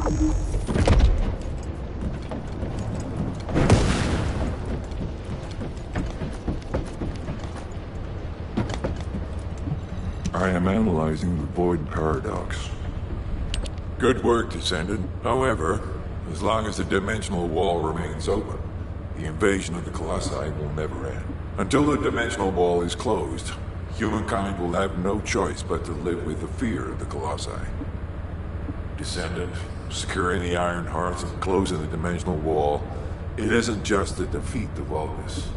I am analyzing the Void Paradox. Good work, Descendant. However, as long as the dimensional wall remains open, the invasion of the Colossi will never end. Until the dimensional wall is closed, humankind will have no choice but to live with the fear of the Colossi. Descendant, securing the Iron Hearts and closing the dimensional wall, it isn't just to defeat the Vulgus.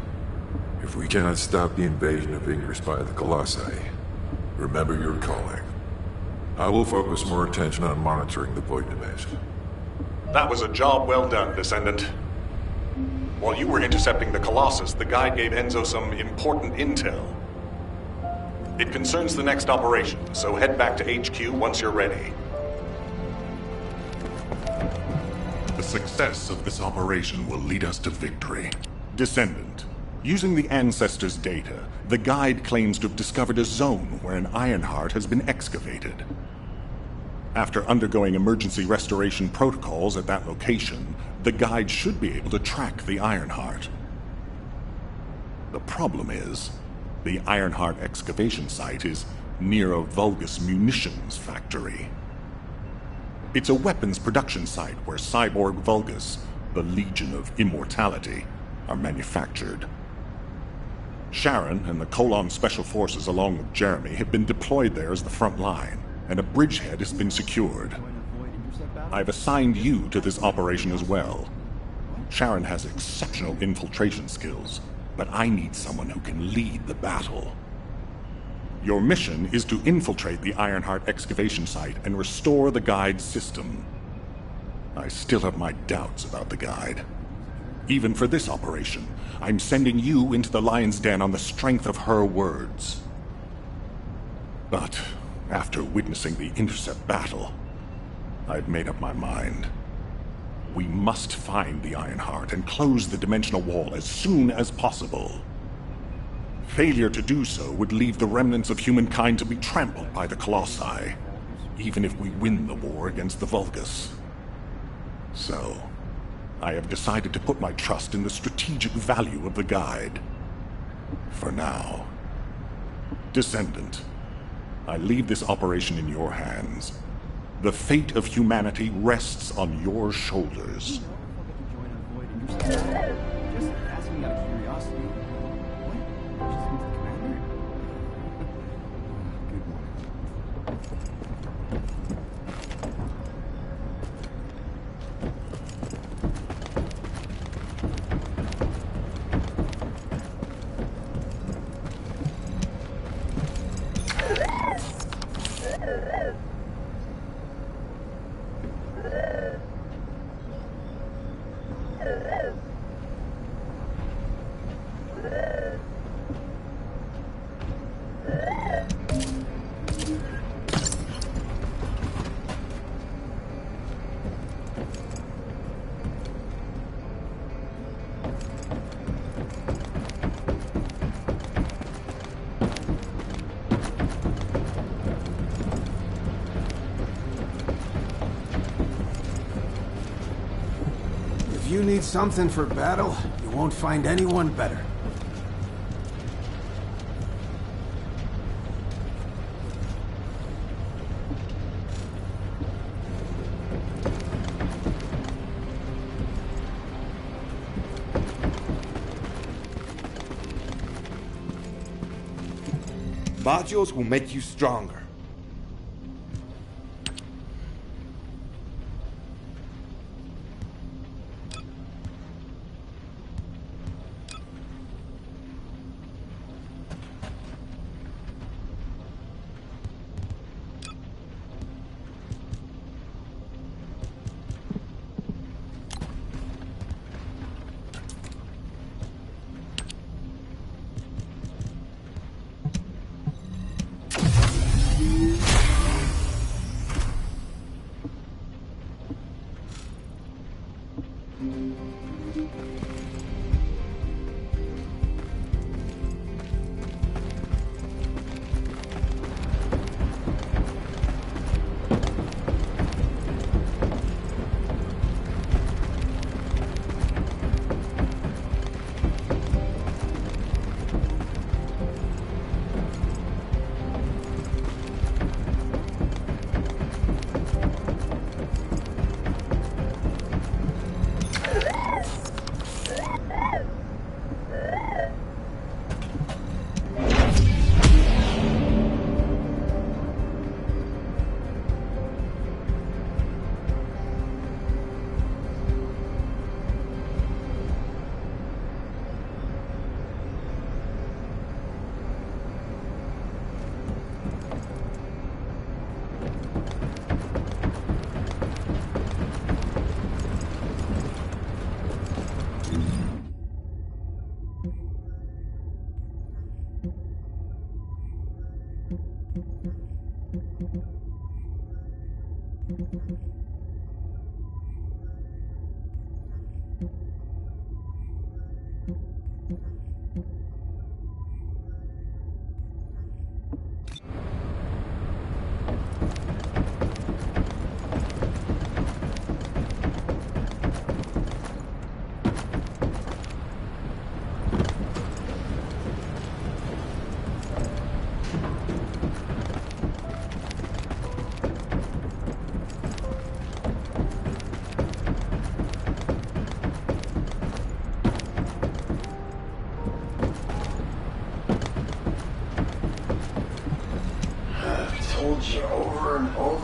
If we cannot stop the invasion of Ingress by the Colossi, remember your calling. I will focus more attention on monitoring the Void Dimension. That was a job well done, Descendant. While you were intercepting the Colossus, the guide gave Enzo some important intel. It concerns the next operation, so head back to HQ once you're ready. The success of this operation will lead us to victory. Descendant, using the Ancestors' data, the guide claims to have discovered a zone where an Ironheart has been excavated. After undergoing emergency restoration protocols at that location, the guide should be able to track the Ironheart. The problem is, the Ironheart excavation site is near a Vulgus munitions factory. It's a weapons production site where cyborg Vulgus, the Legion of Immortality, are manufactured. Sharon and the Colon Special Forces along with Jeremy have been deployed there as the front line, and a bridgehead has been secured. I've assigned you to this operation as well. Sharon has exceptional infiltration skills, but I need someone who can lead the battle. Your mission is to infiltrate the Ironheart excavation site and restore the guide's system. I still have my doubts about the guide. Even for this operation, I'm sending you into the Lion's Den on the strength of her words. But after witnessing the intercept battle, I've made up my mind. We must find the Ironheart and close the dimensional wall as soon as possible. Failure to do so would leave the remnants of humankind to be trampled by the Colossi, even if we win the war against the Vulgus. So, I have decided to put my trust in the strategic value of the guide. For now. Descendant, I leave this operation in your hands. The fate of humanity rests on your shoulders. Just asking out of curiosity. What? Just meet the commander? Good one. If you need something for battle, you won't find anyone better. Modules will make you stronger.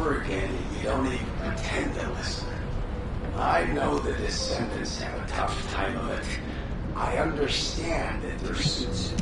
over again and you don't even pretend to listen. I know the Descendants have a tough time of it. I understand that their suits.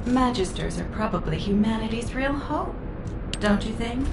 Magisters are probably humanity's real hope, don't you think?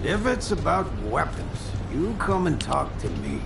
If it's about weapons, you come and talk to me.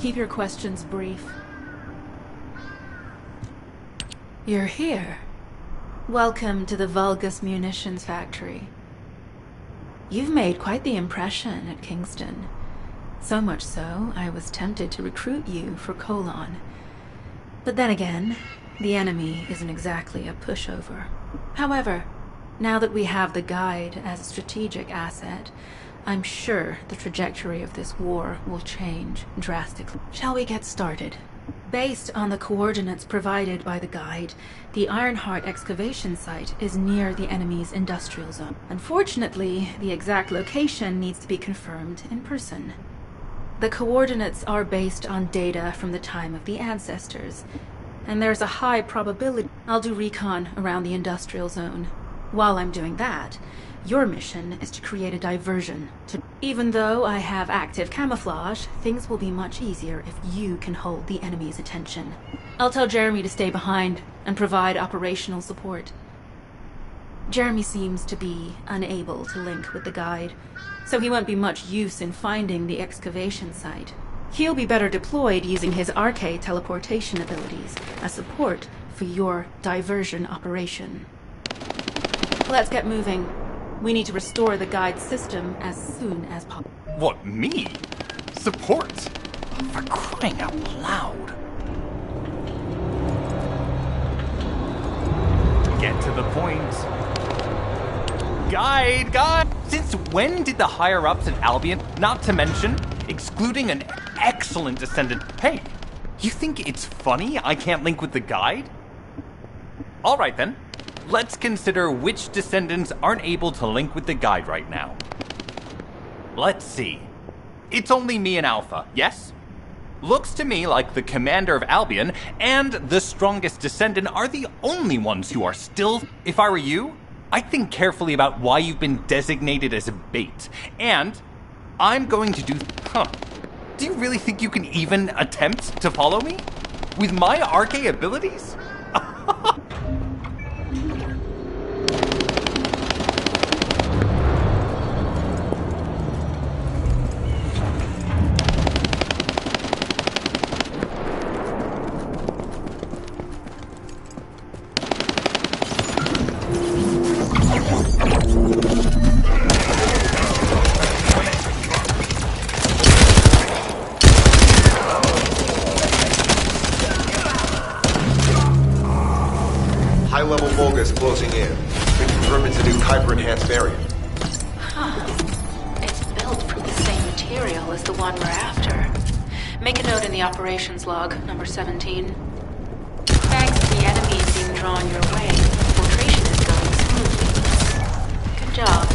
Keep your questions brief. You're here. Welcome to the Vulgus Munitions Factory. You've made quite the impression at Kingston. So much so, I was tempted to recruit you for Colon. But then again, the enemy isn't exactly a pushover. However, now that we have the Guide as a strategic asset, I'm sure the trajectory of this war will change drastically. Shall we get started? Based on the coordinates provided by the Guide, the Ironheart excavation site is near the enemy's industrial zone. Unfortunately, the exact location needs to be confirmed in person. The coordinates are based on data from the time of the ancestors, and there's a high probability I'll do recon around the industrial zone. While I'm doing that, your mission is to create a diversion. Even though I have active camouflage, things will be much easier if you can hold the enemy's attention. I'll tell Jeremy to stay behind and provide operational support. Jeremy seems to be unable to link with the Guide, so he won't be much use in finding the excavation site. He'll be better deployed using his RK teleportation abilities as support for your diversion operation. Let's get moving. We need to restore the Guide system as soon as possible. What, me? Support? For crying out loud. Get to the point. Guide! Since when did the higher-ups at Albion, not to mention excluding an excellent Descendant... Hey, you think it's funny I can't link with the Guide? Alright then. Let's consider which Descendants aren't able to link with the Guide right now. Let's see. It's only me and Alpha, yes? Looks to me like the commander of Albion and the strongest Descendant are the only ones who are still... If I were you, I'd think carefully about why you've been designated as a bait, and I'm going to do... Huh. Do you really think you can even attempt to follow me? With my arcane abilities? High-level Vulgus closing in. We confirm it's a new Kuiper-enhanced variant. Huh. It's built from the same material as the one we're after. Make a note in the operations log, number 17. Thanks to the enemy being drawn your way, filtration is going smoothly. Good job.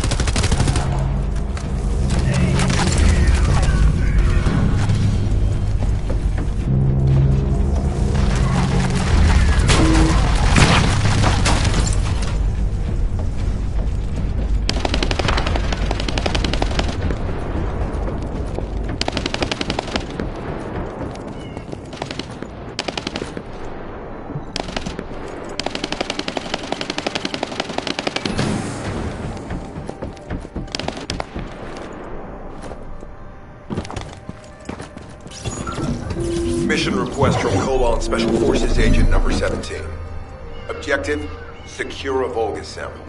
Mission request from Colon Special Forces Agent number 17. Objective, secure a Vulgus sample.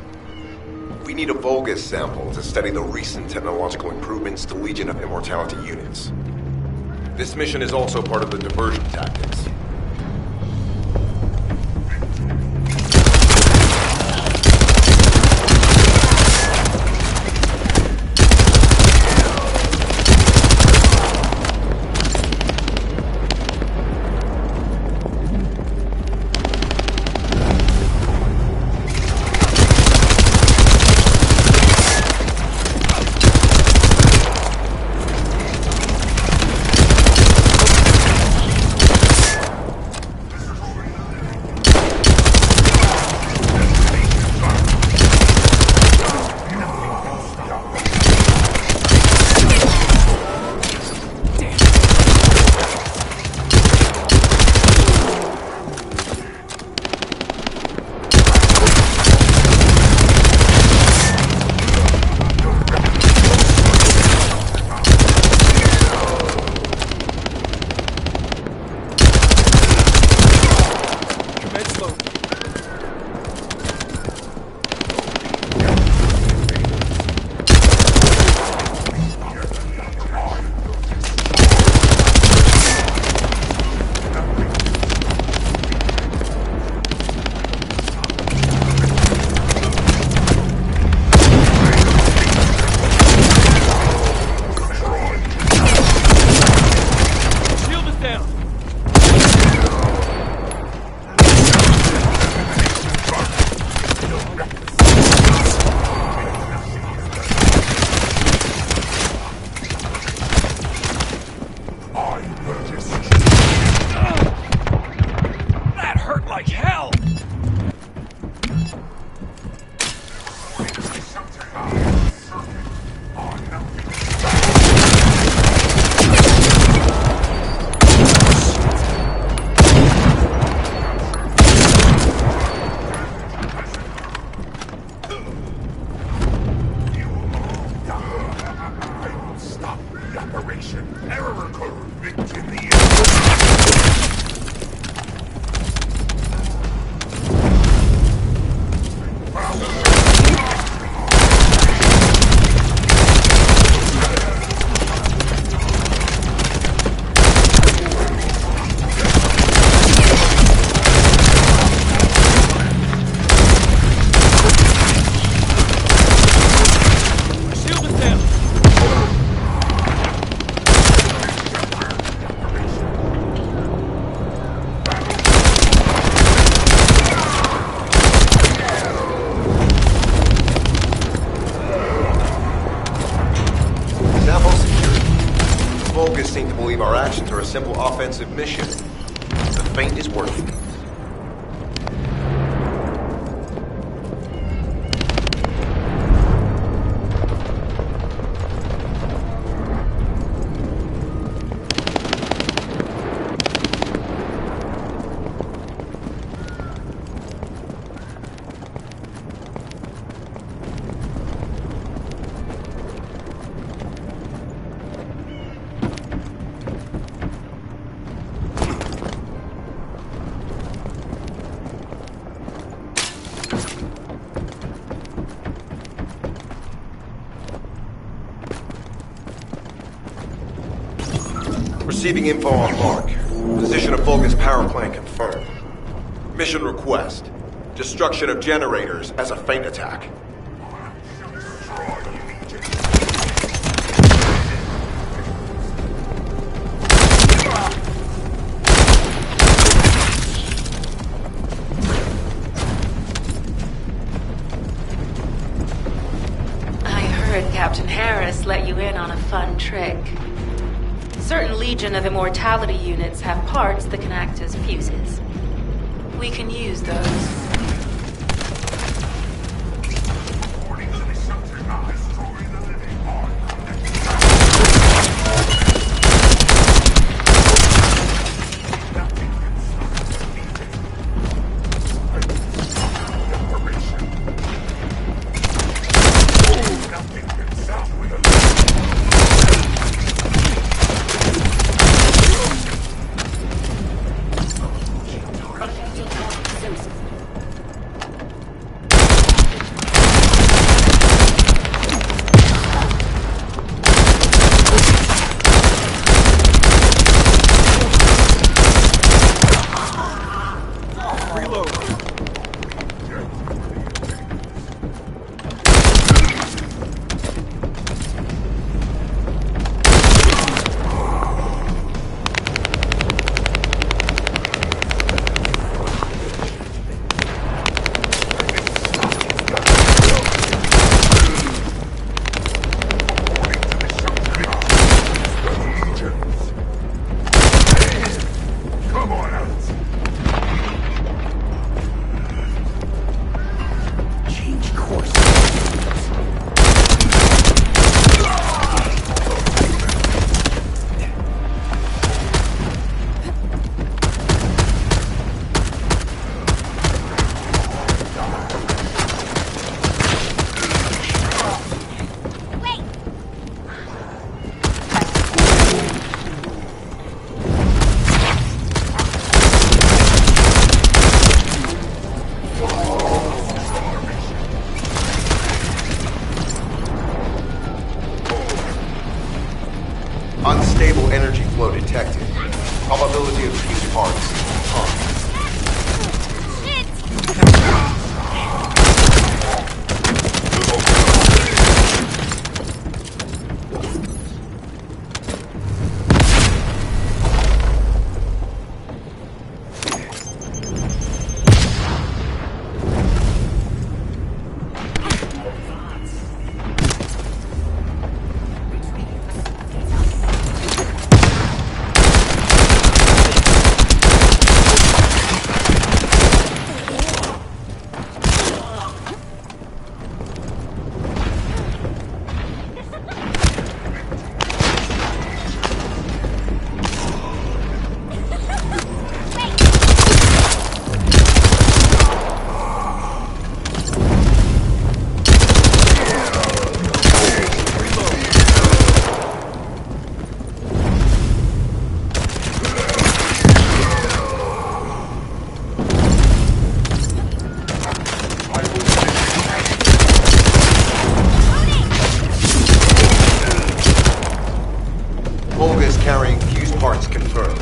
We need a Vulgus sample to study the recent technological improvements to Legion of Immortality units. This mission is also part of the diversion tactics. Seem to believe our actions are a simple offensive mission. The feint is working. Receiving info on mark. Position of Vulgus power plant confirmed. Mission request. Destruction of generators as a feint attack. Captain Harris let you in on a fun trick. Certain Legion of Immortality units have parts that can act as fuses. We can use those. Unstable energy flow detected. Probability of fuse parts. Carrying fuse parts confirmed.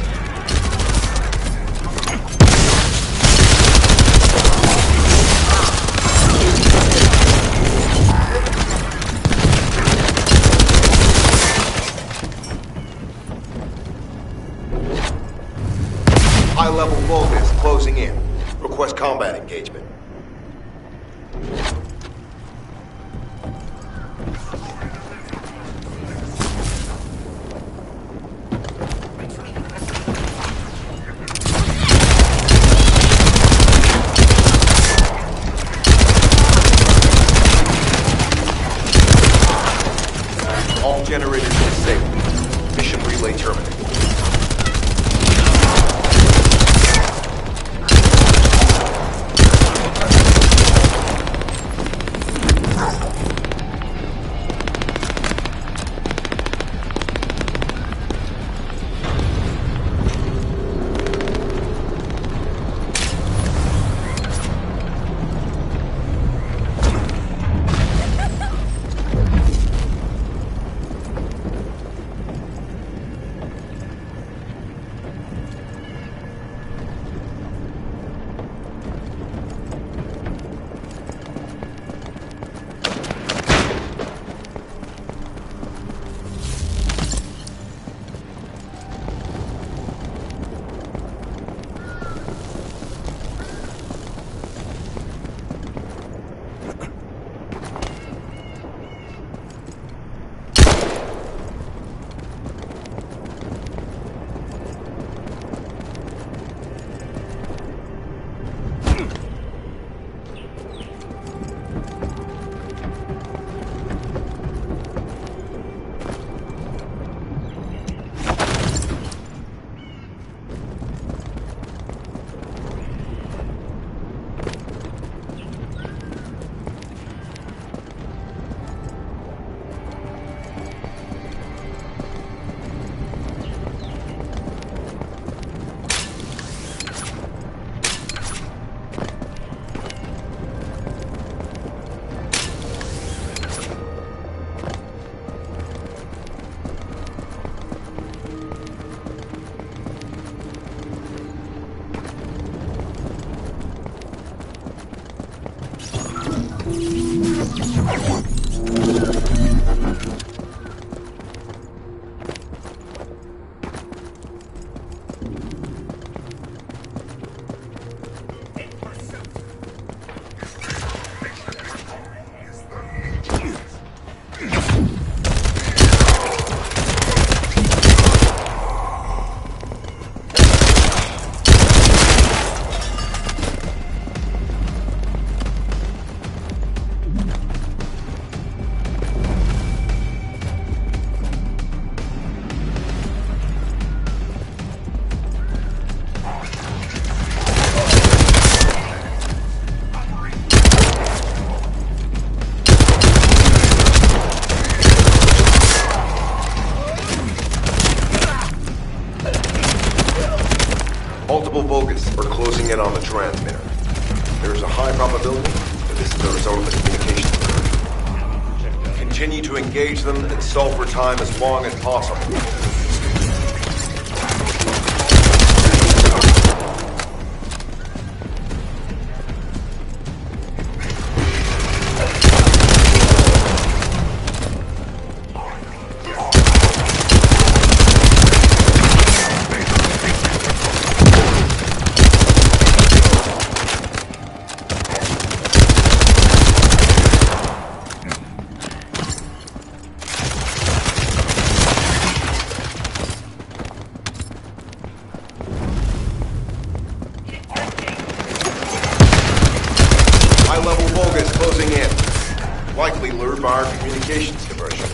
High-level Vulgus closing in. Request combat engagement. All generators disabled. Mission relay terminated. Multiple Vulgus are closing in on the transmitter. There is a high probability that this is the result of the communication surge. Continue to engage them and stall for time as long as possible. High-level Vulgus closing in. Likely lured by our communications diversion.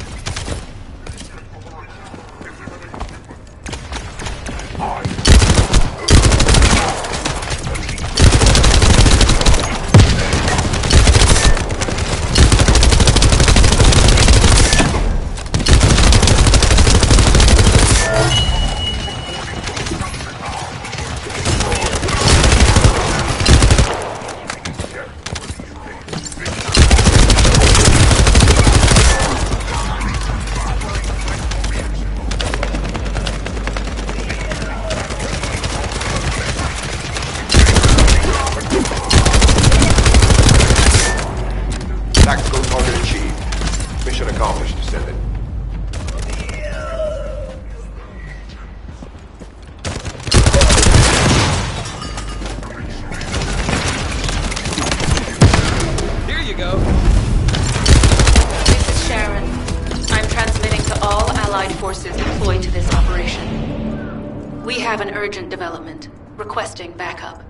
Tactical target achieved. Mission accomplished, Descendant. Here you go. This is Sharon. I'm transmitting to all Allied forces deployed to this operation. We have an urgent development, requesting backup.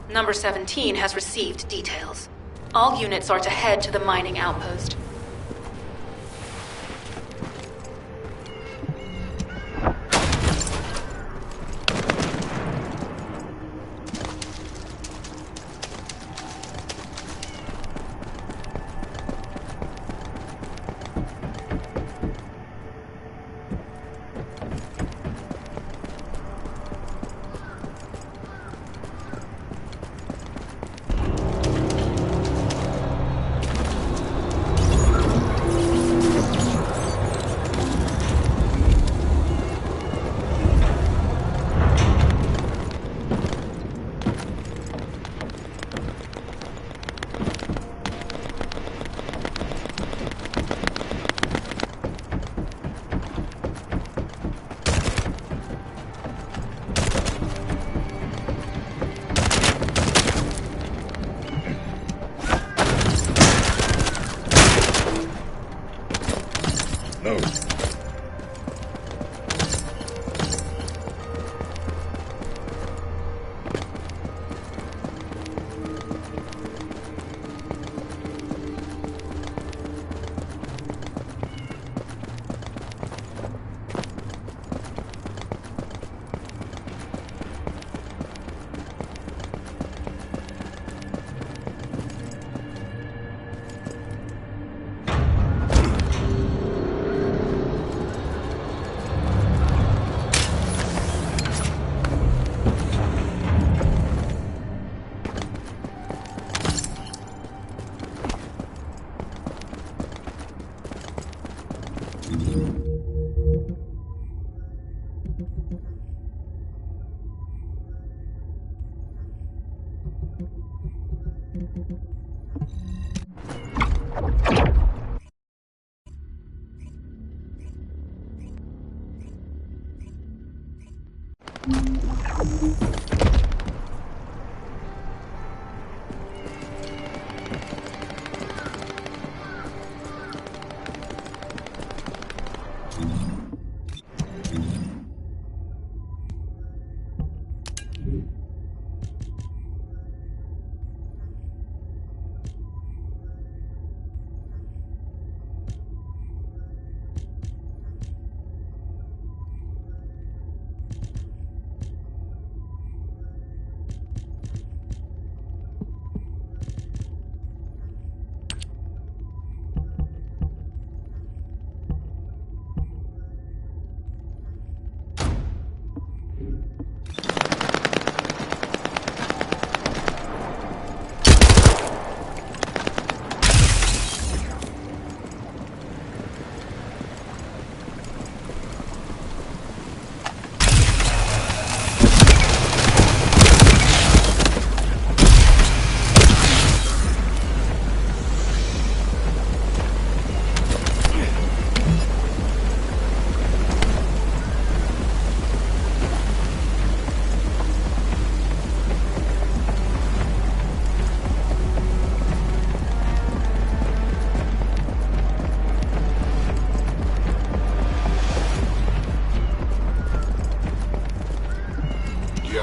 Number 17 has received details. All units are to head to the mining outpost. No.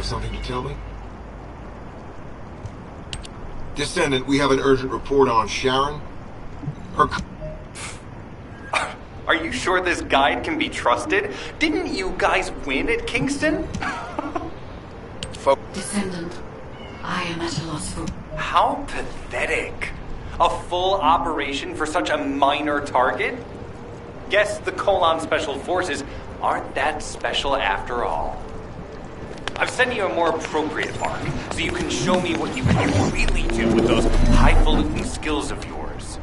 Something to tell me? Descendant, we have an urgent report on Sharon. Her... Are you sure this guide can be trusted? Didn't you guys win at Kingston? Descendant, I am at a loss for... How pathetic. A full operation for such a minor target? Guess the Colon Special Forces aren't that special after all. I've sent you a more appropriate mark, so you can show me what you can really do with those highfalutin skills of yours.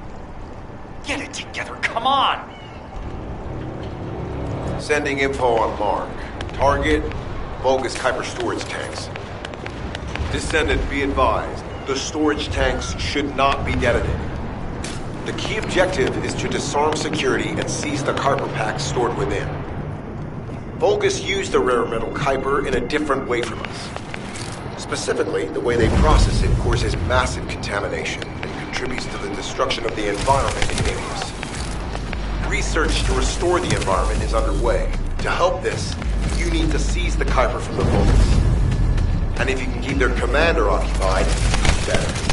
Get it together, come on! Sending info on Mark. Target, bogus Kuiper storage tanks. Descendant, be advised, the storage tanks should not be detonated. The key objective is to disarm security and seize the Kuiper packs stored within. Vulgus used the rare metal Kuiper in a different way from us. Specifically, the way they process it causes massive contamination and contributes to the destruction of the environment in Ilias. Research to restore the environment is underway. To help this, you need to seize the Kuiper from the Vulgus. And if you can keep their commander occupied, better.